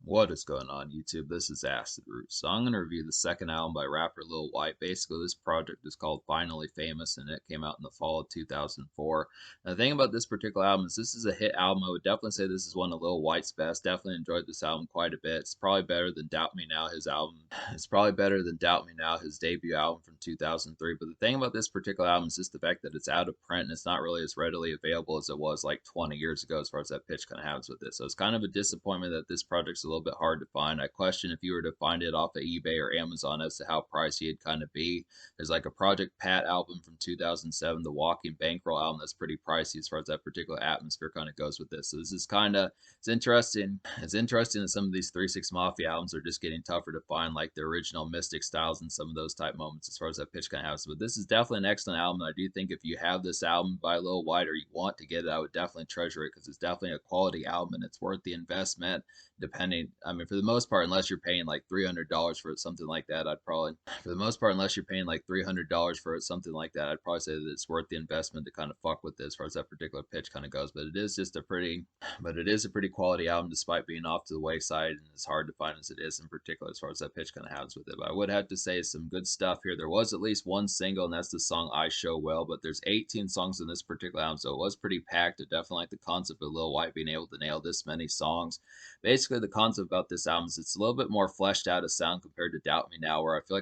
What is going on, YouTube? This is Acid Root. So I'm going to review the second album by rapper Lil Wyte. Basically, this project is called Finally Famous, and it came out in the fall of 2004. And the thing about this particular album is this is a hit album. I would definitely say this is one of Lil Wyte's best. Definitely enjoyed this album quite a bit. It's probably better than Doubt Me Now, his album. It's probably better than Doubt Me Now, his debut album from 2003. But the thing about this particular album is just the fact that it's out of print and it's not really as readily available as it was like 20 years ago as far as that pitch kind of happens with it. So it's kind of a disappointment that this project's a little bit hard to find. I question if you were to find it off of eBay or Amazon as to how pricey it'd kind of be. There's like a Project Pat album from 2007, the Walking Bankroll album that's pretty pricey as far as that particular atmosphere kind of goes with this. So this is kind of, it's interesting. It's interesting that some of these 3 6 Mafia albums are just getting tougher to find, like the original Mystic Styles and some of those type moments as far as that pitch kind of happens. But this is definitely an excellent album. I do think if you have this album by Lil Wyte or you want to get it, I would definitely treasure it because it's definitely a quality album and it's worth the investment. Depending, I mean, for the most part, unless you're paying like $300 for it, something like that, I'd probably, for the most part, unless you're paying like $300 for it, something like that, I'd probably say that it's worth the investment to kind of fuck with this as far as that particular pitch kind of goes. But it is just a pretty, but it is a pretty quality album despite being off to the wayside and as hard to find as it is in particular as far as that pitch kind of happens with it. But I would have to say some good stuff here. There was at least one single, and that's the song I Show Well, but there's 18 songs in this particular album, so it was pretty packed. I definitely like the concept of Lil Wyte being able to nail this many songs. Basically, the concept about this album is it's a little bit more fleshed out of sound compared to Doubt Me Now, where I feel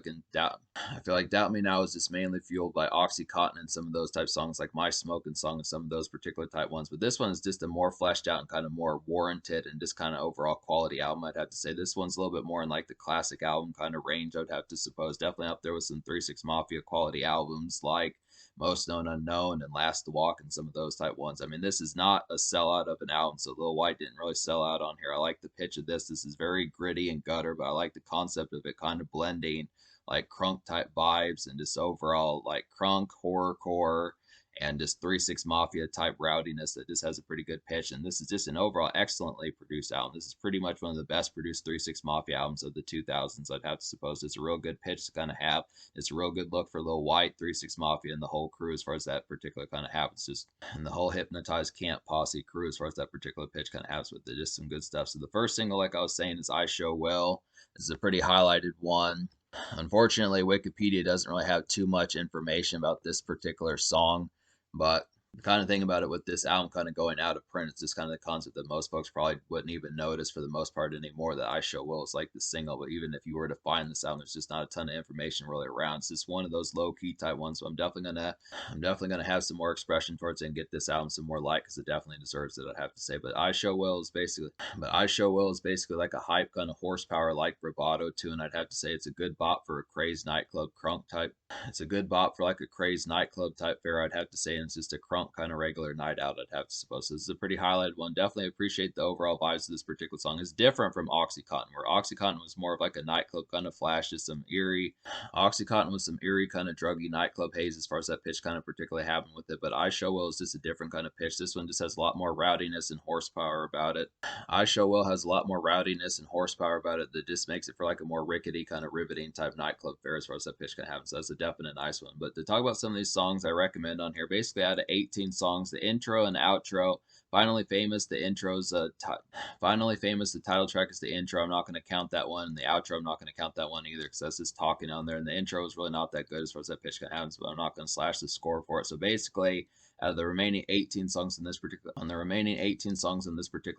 like Doubt Me Now is just mainly fueled by Oxycontin and some of those type songs, like My Smoking Song and some of those particular type ones. But this one is just a more fleshed out and kind of more warranted and just kind of overall quality album. I'd have to say this one's a little bit more in like the classic album kind of range. I'd have to suppose definitely up there with some 3 6 Mafia quality albums like Most Known Unknown and Last to Walk and some of those type ones. I mean, this is not a sellout of an album, so Lil Wyte didn't really sell out on here. I like the pitch of this. This is very gritty and gutter, but I like the concept of it kind of blending like crunk type vibes and just overall like crunk, horrorcore, and just 3 6 Mafia type rowdiness that just has a pretty good pitch. And this is just an overall excellently produced album. This is pretty much one of the best produced 3 6 Mafia albums of the 2000s. I'd have to suppose it's a real good pitch to kind of have. It's a real good look for Lil Wyte, 3 6 Mafia, and the whole crew as far as that particular kind of happens. Just and the whole Hypnotized Camp Posse crew as far as that particular pitch kind of happens with it. Just some good stuff. So the first single, like I was saying, is I Show Well. This is a pretty highlighted one. Unfortunately, Wikipedia doesn't really have too much information about this particular song, but the kind of thing about it with this album kind of going out of print, it's just kind of the concept that most folks probably wouldn't even notice for the most part anymore that I Show Will is like the single. But even if you were to find this album, there's just not a ton of information really around. It's just one of those low key type ones. So I'm definitely gonna have some more expression towards it and get this album some more light because it definitely deserves it. I'd have to say. I Show Will is basically like a hype kind of horsepower like bravado tune. I'd have to say it's a good bop for a crazed nightclub crunk type. It's a good bop for like a crazed nightclub type fare. I'd have to say, and it's just a crunk kind of regular night out, I'd have to suppose. So this is a pretty highlighted one. Definitely appreciate the overall vibes of this particular song. It's different from Oxycontin, where Oxycontin was more of like a nightclub kind of flash, just some eerie. Oxycontin was some eerie kind of druggy nightclub haze as far as that pitch kind of particularly happened with it. But I Show Will is just a different kind of pitch. This one just has a lot more rowdiness and horsepower about it. I Show Will has a lot more rowdiness and horsepower about it that just makes it for like a more rickety kind of riveting type nightclub fare as far as that pitch kind of happens. So that's a definite nice one. But to talk about some of these songs I recommend on here, basically out of 18 songs, the intro and outro, Finally Famous, the intro's Finally Famous, the title track is the intro. I'm not going to count that one. And the outro, I'm not going to count that one either because that's just talking on there. And the intro is really not that good as far as that pitch kind of happens, but I'm not going to slash the score for it. So basically, out of the remaining 18 songs in this particular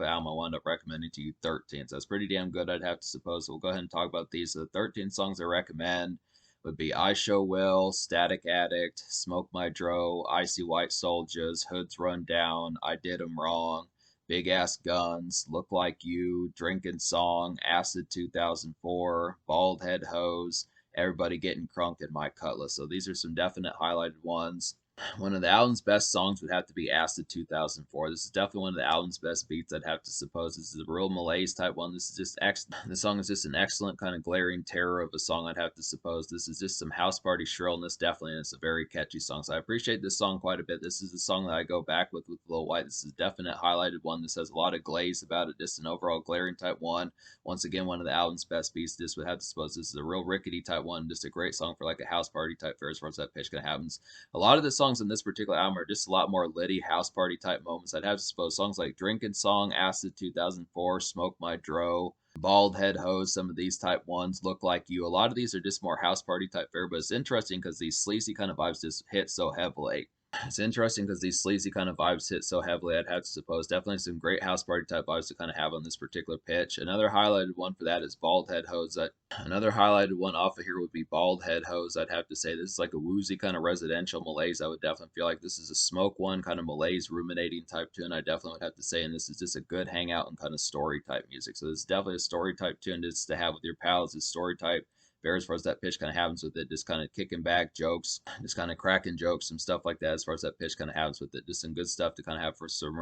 album, I wound up recommending to you 13. So that's pretty damn good, I'd have to suppose. So we'll go ahead and talk about these. So the 13 songs I recommend would be I Show Will, Static Addict, Smoke My Dro, Icy White Soldiers, Hoods Run Down, I Did 'Em Wrong, Big Ass Guns, Look Like You, Drinking Song, Acid 2004, Bald Head Hose, Everybody Getting Crunk, and My Cutlass. So these are some definite highlighted ones. One of the album's best songs would have to be Acid 2004. This is definitely one of the album's best beats, I'd have to suppose. This is a real malaise type one. This is just excellent. The song is just an excellent kind of glaring terror of a song, I'd have to suppose. This is just some house party shrillness, definitely, and it's a very catchy song. So I appreciate this song quite a bit. This is the song that I go back with Lil Wyte. This is a definite highlighted one. This has a lot of glaze about it, just an overall glaring type one. Once again, one of the album's best beats. This would have to suppose this is a real rickety type one, just a great song for like a house party type fare as far as that pitch kind of happens. A lot of the songs songs in this particular album are just a lot more litty house party type moments. I'd have to suppose songs like Drinking Song, Acid 2004, Smoke My Dro, Bald Head Hose, some of these type ones, Look Like You. A lot of these are just more house party type fare, but it's interesting because these sleazy kind of vibes just hit so heavily. It's interesting because these sleazy kind of vibes hit so heavily, I'd have to suppose. Definitely some great house party type vibes to kind of have on this particular pitch. Another highlighted one for that is Bald Head Hose. Another highlighted one off of here would be Bald Head Hose. I'd have to say this is like a woozy kind of residential malaise. I would definitely feel like this is a smoke one kind of malaise ruminating type tune. I definitely would have to say, and this is just a good hangout and kind of story type music. So this is definitely a story type tune just to have with your pals. This story type fair as far as that pitch kind of happens with it, just kind of kicking back jokes, just kind of cracking jokes, some stuff like that. As far as that pitch kind of happens with it, just some good stuff to kind of have for some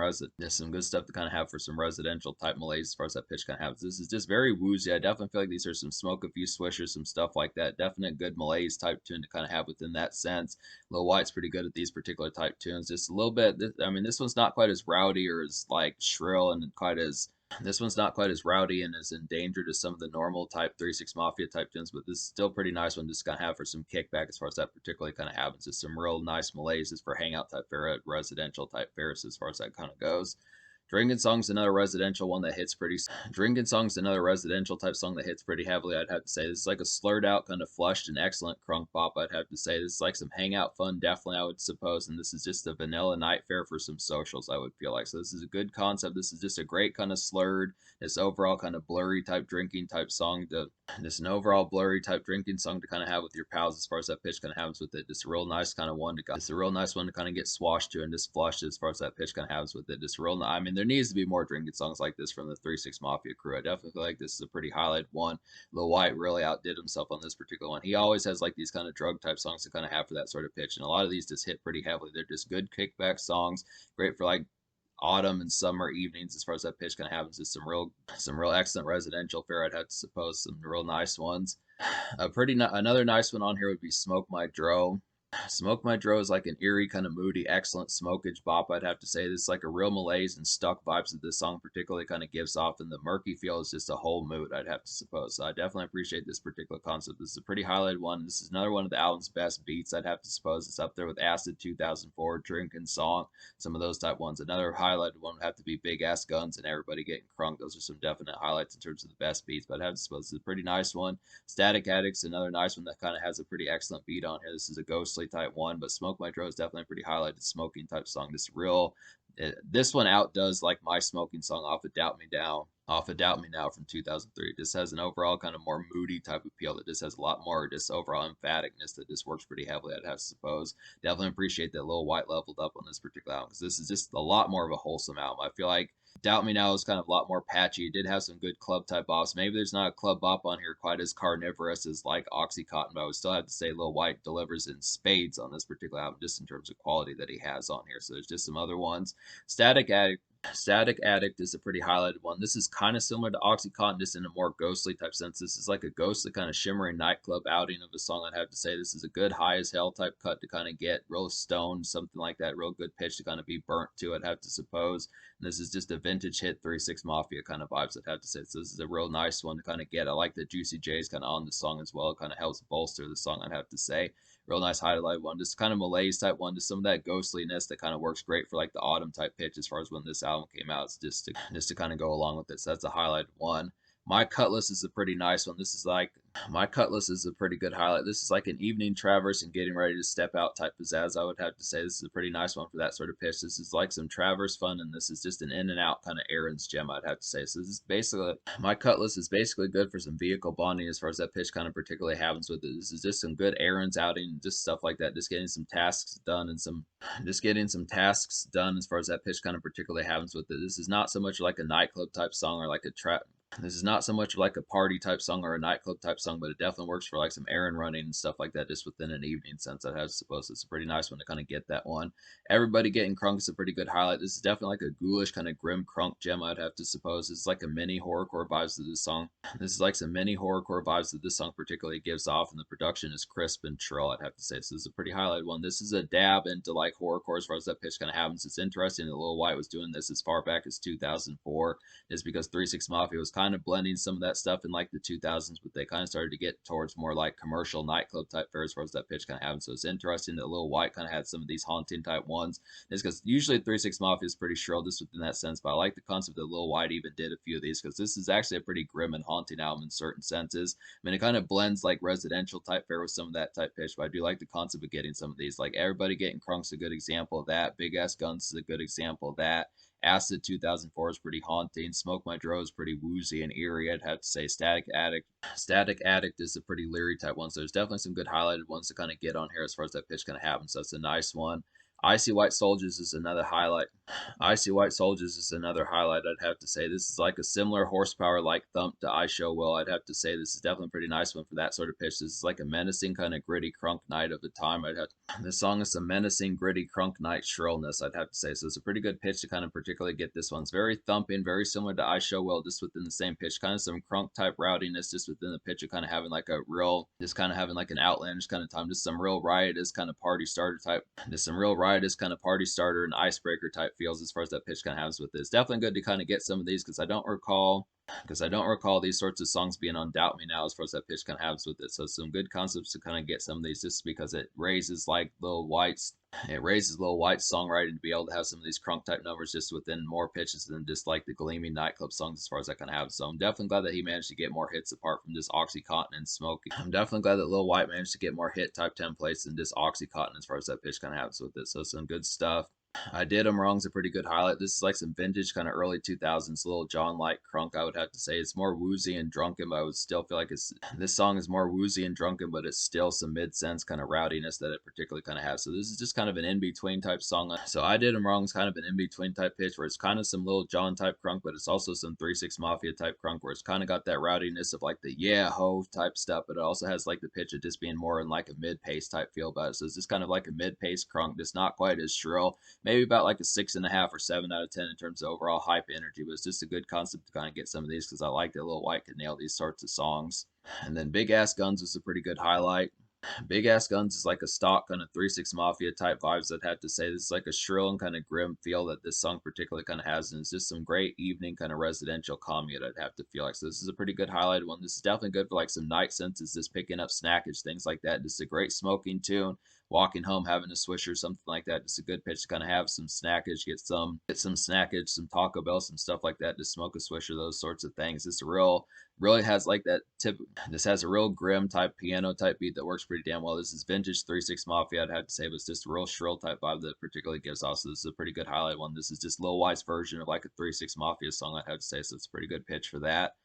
good stuff to kind of have for some residential type malaise. As far as that pitch kind of happens, this is just very woozy. I definitely feel like these are some smoke a few swishers, some stuff like that. Definite good malaise type tune to kind of have within that sense. Lil Wyte's pretty good at these particular type tunes. Just a little bit. I mean, this one's not quite as rowdy or as like shrill and quite as this one's not quite as rowdy and as endangered as some of the normal type 3-6 Mafia type tunes, but this is still pretty nice one just kind of have for some kickback as far as that particularly kind of happens. Just some real nice malaises for hangout type fare, residential type fares as far as that kind of goes. Drinking Song's another residential one that hits pretty. Drinking Song's another residential type song that hits pretty heavily. I'd have to say this is like a slurred out, kind of flushed and excellent crunk pop. I'd have to say this is like some hangout fun, definitely I would suppose. And this is just a vanilla night fare for some socials. I would feel like so. This is a good concept. This is just a great kind of slurred, this overall kind of blurry type drinking type song to just an overall blurry type drinking song to kind of have with your pals as far as that pitch kind of happens with it. Just a real nice kind of one to just a real nice one to kind of get swashed to and just flushed as far as that pitch kind of happens with it. Just real. I mean, there needs to be more drinking songs like this from the 3-6 Mafia crew. I definitely feel like this is a pretty highlighted one. Lil Wyte really outdid himself on this particular one. He always has like these kind of drug type songs to kind of have for that sort of pitch, and a lot of these just hit pretty heavily. They're just good kickback songs, great for like autumn and summer evenings as far as that pitch kind of happens. Is some real excellent residential fare. I'd have to suppose some real nice ones. Another nice one on here would be Smoke My Dro. Smoke My Dro is like an eerie, kind of moody, excellent smokage bop. I'd have to say this is like a real malaise and stuck vibes that this song particularly kind of gives off, and the murky feel is just a whole mood. I'd have to suppose. So I definitely appreciate this particular concept. This is a pretty highlighted one. This is another one of the album's best beats. I'd have to suppose it's up there with Acid 2004, Drinking Song, some of those type ones. Another highlighted one would have to be Big Ass Guns and Everybody Getting Crunk. Those are some definite highlights in terms of the best beats. But I'd have to suppose it's a pretty nice one. Static Addict's another nice one that kind of has a pretty excellent beat on here. This is a ghostly type one, but Smoke My Dro is definitely a pretty highlighted smoking type song. This one outdoes like my smoking song off of Doubt Me Now from 2003. It just has an overall kind of more moody type appeal that just has a lot more just overall emphaticness that just works pretty heavily, I'd have to suppose. Definitely appreciate that Lil Wyte leveled up on this particular album because this is just a lot more of a wholesome album. I feel like Doubt Me Now is kind of a lot more patchy. It did have some good club type bops. Maybe there's not a club bop on here quite as carnivorous as like Oxycontin, but I would still have to say Lil Wyte delivers in spades on this particular album just in terms of quality that he has on here. So there's just some other ones. Static Addict is a pretty highlighted one. This is kind of similar to Oxycontin, just in a more ghostly type sense. This is like a ghostly kind of shimmering nightclub outing of a song. I'd have to say this is a good high as hell type cut to kind of get real stoned, something like that, real good pitch to kind of be burnt to, I'd have to suppose. And this is just a vintage hit 3-6 Mafia kind of vibes, I'd have to say. So this is a real nice one to kind of get. I like that Juicy J's kind of on the song as well. It kind of helps bolster the song, I'd have to say. Real nice highlight one, just kind of malaise type one, just some of that ghostliness that kind of works great for like the autumn type pitch as far as when this album came out. It's just to kind of go along with it. So that's a highlight one. My Cutlass is a pretty nice one. My Cutlass is a pretty good highlight. This is like an evening traverse and getting ready to step out type pizzazz. I would have to say this is a pretty nice one for that sort of pitch. This is like some traverse fun, and this is just an in and out kind of errands gem, I'd have to say. So this is basically, My Cutlass is basically good for some vehicle bonding as far as that pitch kind of particularly happens with it. This is just some good errands outing, just stuff like that. Just getting some tasks done as far as that pitch kind of particularly happens with it. This is not so much like a nightclub type song or like a trap. This is not so much like a party type song or a nightclub type song, but it definitely works for like some errand running and stuff like that, just within an evening sense. I have to suppose it's a pretty nice one to kind of get that one. Everybody Getting Crunk is a pretty good highlight. This is definitely like a ghoulish kind of grim crunk gem, I'd have to suppose. It's like a mini horrorcore vibes to this song. This is like some mini horrorcore vibes that this song particularly gives off, and the production is crisp and trill, I'd have to say. So this is a pretty highlighted one. This is a dab into like horrorcore as far as that pitch kind of happens. It's interesting that Lil Wyte was doing this as far back as 2004, is because 3-6 Mafia was kind of blending some of that stuff in like the 2000s, but they kind of started to get towards more like commercial nightclub type fare as far as that pitch kind of happened. So it's interesting that Lil Wyte kind of had some of these haunting type ones. Is because usually 3 6 Mafia is pretty shrill just within that sense, but I like the concept that Lil Wyte even did a few of these because this is actually a pretty grim and haunting album in certain senses. I mean, it kind of blends like residential type fare with some of that type pitch, but I do like the concept of getting some of these. Like Everybody Getting Crunk's a good example of that. Big Ass Guns is a good example of that. Acid 2004 is pretty haunting. Smoke My Dro is pretty woozy and eerie. I'd have to say Static Addict is a pretty leery type one. So there's definitely some good highlighted ones to kind of get on here as far as that pitch kind of happens. So that's a nice one. Icy White Soldiers is another highlight. Icy White Soldiers is another highlight. I'd have to say this is like a similar horsepower like thump to I Show Will. I'd have to say this is definitely a pretty nice one for that sort of pitch. This is like a menacing kind of gritty crunk night of the time. This song is a menacing gritty crunk night shrillness. I'd have to say so. It's a pretty good pitch to kind of particularly get this one. It's very thumping, very similar to I Show Will, just within the same pitch. Kind of some crunk type rowdiness just within the pitch of kind of having like a real, just kind of having like an outlandish kind of time. Just some real riotous kind of party starter type. Just some real riotous kind of party starter and icebreaker type feels as far as that pitch kind of happens with this. Definitely good to kind of get some of these because I don't recall these sorts of songs being on Doubt Me Now as far as that pitch kind of happens with it. So some good concepts to kind of get some of these just because it raises like Lil Wyte's songwriting to be able to have some of these crunk type numbers just within more pitches than just like the gleaming nightclub songs as far as that kind of happens. So I'm definitely glad that he managed to get more hits apart from just Oxycontin and Smokey. I'm definitely glad that Lil Wyte managed to get more hit type templates than just Oxycontin as far as that pitch kind of happens with it. So some good stuff. I Did 'Em Wrong's a pretty good highlight. This is like some vintage kind of early 2000s Lil Jon like crunk, I would have to say. It's more woozy and drunken, but I would still feel like this song is more woozy and drunken, but it's still some mid-sense kind of rowdiness that it particularly kind of has. So this is just kind of an in-between type song. So I Did 'Em Wrong's kind of an in-between type pitch where it's kind of some Lil Jon type crunk, but it's also some 3 6 Mafia type crunk where it's kind of got that rowdiness of like the yeah ho type stuff, but it also has like the pitch of just being more in like a mid-pace type feel about it. So it's just kind of like a mid-pace crunk, just not quite as shrill. Maybe about like a 6.5 or 7 out of 10 in terms of overall hype energy, but it's just a good concept to kind of get some of these because I like that Lil Wyte could nail these sorts of songs. And then Big Ass Guns was a pretty good highlight. Big Ass Guns is like a stock kind of 3 6 Mafia type vibes. I'd have to say this is like a shrill and kind of grim feel that this song particularly kind of has, and it's just some great evening kind of residential commute. I'd have to feel like so. This is a pretty good highlighted one. This is definitely good for like some night senses, just picking up snackage, things like that. Just a great smoking tune. Walking home, having a swish or something like that. Just a good pitch to kind of have some snackage, get some snackage, some Taco Bell, some stuff like that. Just smoke a swisher, those sorts of things. It's a really has like that tip. This has a real grim type piano type beat that works pretty damn well. This is vintage 3 6 Mafia, I'd have to say, but it's just a real shrill type vibe that particularly gives off. So this is a pretty good highlight one. This is just Lil Wyte's version of like a 3 6 Mafia song, I'd have to say. So it's a pretty good pitch for that.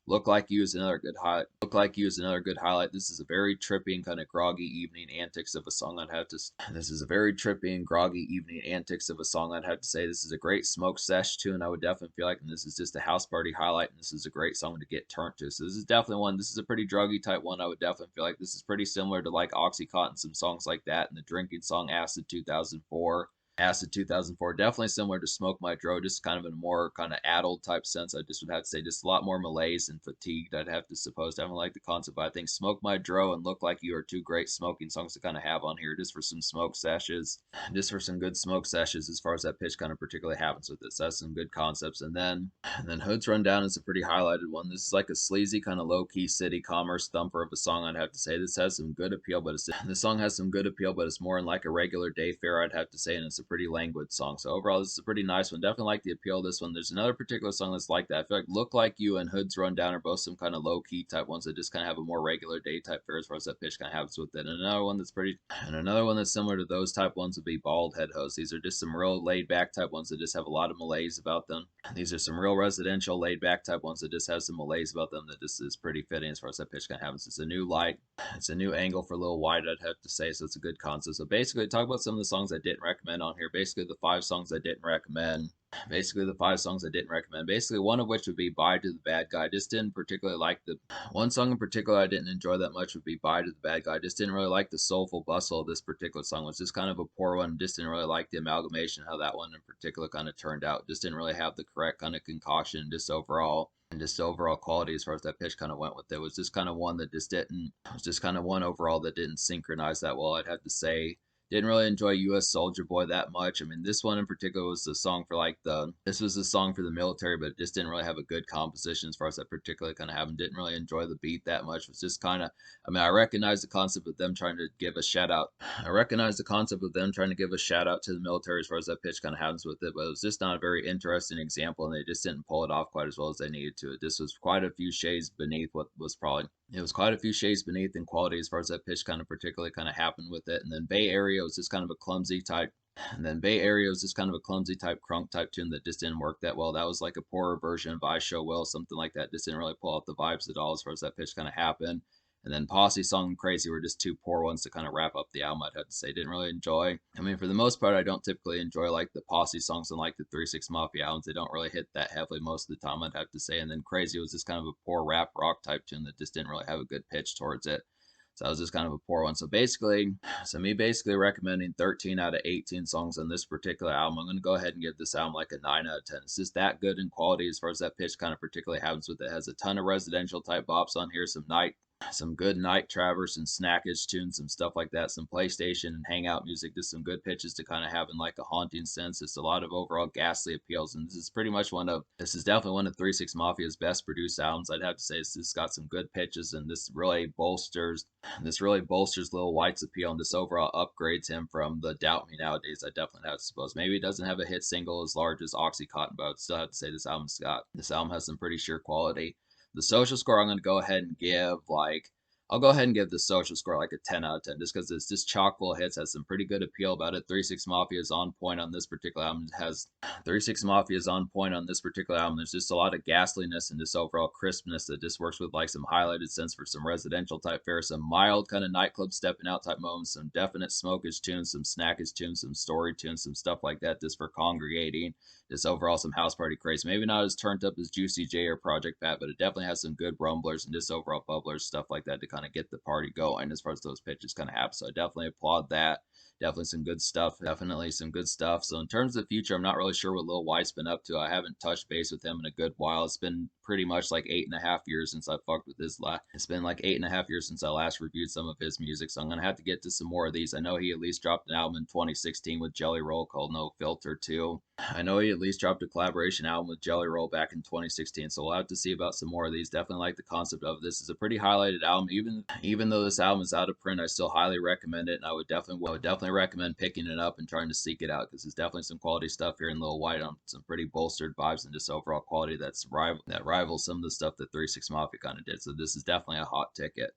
Look Like You is another good highlight. Look Like You is another good highlight. This is a very trippy and kind of groggy evening antics of a song. This is a very trippy and groggy evening antics of a song. I'd have to say this is a great smoke sesh tune. I would definitely feel like, and this is just a house party highlight. And this is a great song to get turned to. So this is definitely one. This is a pretty druggy type one. I would definitely feel like this is pretty similar to like Oxycontin, some songs like that, and the drinking song Acid 2004. Acid 2004, definitely similar to Smoke My Dro, just kind of in a more kind of addled type sense. I just would have to say just a lot more malaise and fatigued, I'd have to suppose. Definitely like the concept, but I think Smoke My Dro and Look Like You are two great smoking songs to kind of have on here just for some smoke sessions, just for some good smoke sessions as far as that pitch kind of particularly happens with this. That's some good concepts. And then Hood's Rundown is a pretty highlighted one. This is like a sleazy kind of low-key city commerce thumper of a song, I'd have to say. This has some good appeal, but this song has some good appeal, but it's more in like a regular day fare, I'd have to say, and it's a pretty languid song. So overall, this is a pretty nice one. Definitely like the appeal of this one. There's another particular song that's like that. I feel like Look Like You and Hood's Rundown are both some kind of low-key type ones that just kind of have a more regular day type fare as far as that pitch kind of happens with it. And another one that's similar to those type ones would be Bald Head Host. These are just some real laid-back type ones that just have a lot of malaise about them. These are some real residential laid-back type ones that just have some malaise about them that just is pretty fitting as far as that pitch kind of happens. It's a new light. It's a new angle for Lil Wyte, I'd have to say, so it's a good concept. So basically, talk about some of the songs I didn't recommend on here. Basically, the 5 songs I didn't recommend. Basically, one of which would be Bye to the Bad Guy. Just didn't particularly like the one song in particular I didn't enjoy that much would be Bye to the Bad Guy. Just didn't really like the soulful bustle of this particular song. It was just kind of a poor one. Just didn't really like the amalgamation, how that one in particular kind of turned out. Just didn't really have the correct kind of concoction, just overall quality as far as that pitch kind of went with it. It was just kind of one that just didn't, it was just kind of one overall that didn't synchronize that well, I'd have to say. Didn't really enjoy U.S. Soldier Boy that much. I mean, this one in particular was the song for like this was the song for the military, but it just didn't really have a good composition as far as that particularly kind of happened. Didn't really enjoy the beat that much. It was just kind of, I mean, I recognize the concept of them trying to give a shout out. I recognize the concept of them trying to give a shout out to the military as far as that pitch kind of happens with it, but it was just not a very interesting example, and they just didn't pull it off quite as well as they needed to. It just was quite a few shades beneath what was probably it was quite a few shades beneath in quality as far as that pitch kind of particularly kind of happened with it. And then Bay Area was just kind of a clumsy type. And then Bay Area was just kind of a clumsy type crunk type tune that just didn't work that well. That was like a poorer version of I Show Will, something like that. Just didn't really pull out the vibes at all as far as that pitch kind of happened. And then Posse Song and Crazy were just two poor ones to kind of wrap up the album, I'd have to say. Didn't really enjoy. I mean, for the most part, I don't typically enjoy like the Posse songs and like the 3 6 Mafia albums. They don't really hit that heavily most of the time, I'd have to say. And then Crazy was just kind of a poor rap rock type tune that just didn't really have a good pitch towards it. So that was just kind of a poor one. So me basically recommending 13 out of 18 songs on this particular album. I'm going to go ahead and give this album like a 9 out of 10. It's just that good in quality as far as that pitch kind of particularly happens with it. It has a ton of residential type bops on here, some good night traverse and snackage tunes, some stuff like that, some PlayStation and Hangout music, just some good pitches to kind of have in like a haunting sense. It's a lot of overall ghastly appeals, and this is definitely one of 3 6 Mafia's best produced albums. I'd have to say it's got some good pitches, and this really bolsters Lil Wyte's appeal, and this overall upgrades him from the Doubt Me nowadays. I definitely have to suppose. Maybe it doesn't have a hit single as large as Oxycontin, but I'd still have to say this album has some pretty sure quality. The social score, I'm going to go ahead and give I'll go ahead and give the social score like a 10 out of 10 just because it's just chock full of hits, has some pretty good appeal about it. 3 6 Mafia is on point on this particular album. It has 3 6 Mafia is on point on this particular album. There's just a lot of ghastliness and just overall crispness that just works with like some highlighted sense for some residential type fare, some mild kind of nightclub stepping out type moments, some definite smokage tunes, some snackage tunes, some story tunes, some stuff like that just for congregating. Just overall some house party craze. Maybe not as turned up as Juicy J or Project Pat, but it definitely has some good rumblers and just overall bubblers, stuff like that to kind of get the party going as far as those pitches kind of happen. So I definitely applaud that. Definitely some good stuff. Definitely some good stuff. So in terms of the future, I'm not really sure what Lil Wyte's been up to. I haven't touched base with him in a good while. It's been pretty much like 8.5 years since I fucked with his last. It's been like 8.5 years since I last reviewed some of his music. So I'm gonna have to get to some more of these. I know he at least dropped an album in 2016 with Jelly Roll called No Filter 2. I know he at least dropped a collaboration album with Jelly Roll back in 2016, so we'll have to see about some more of these. Definitely like the concept of this. Is a pretty highlighted album. Even though this album is out of print, I still highly recommend it, and I would definitely recommend picking it up and trying to seek it out because there's definitely some quality stuff here in Lil Wyte on some pretty bolstered vibes and just overall quality that rivals some of the stuff that 3 6 Mafia kind of did. So this is definitely a hot ticket.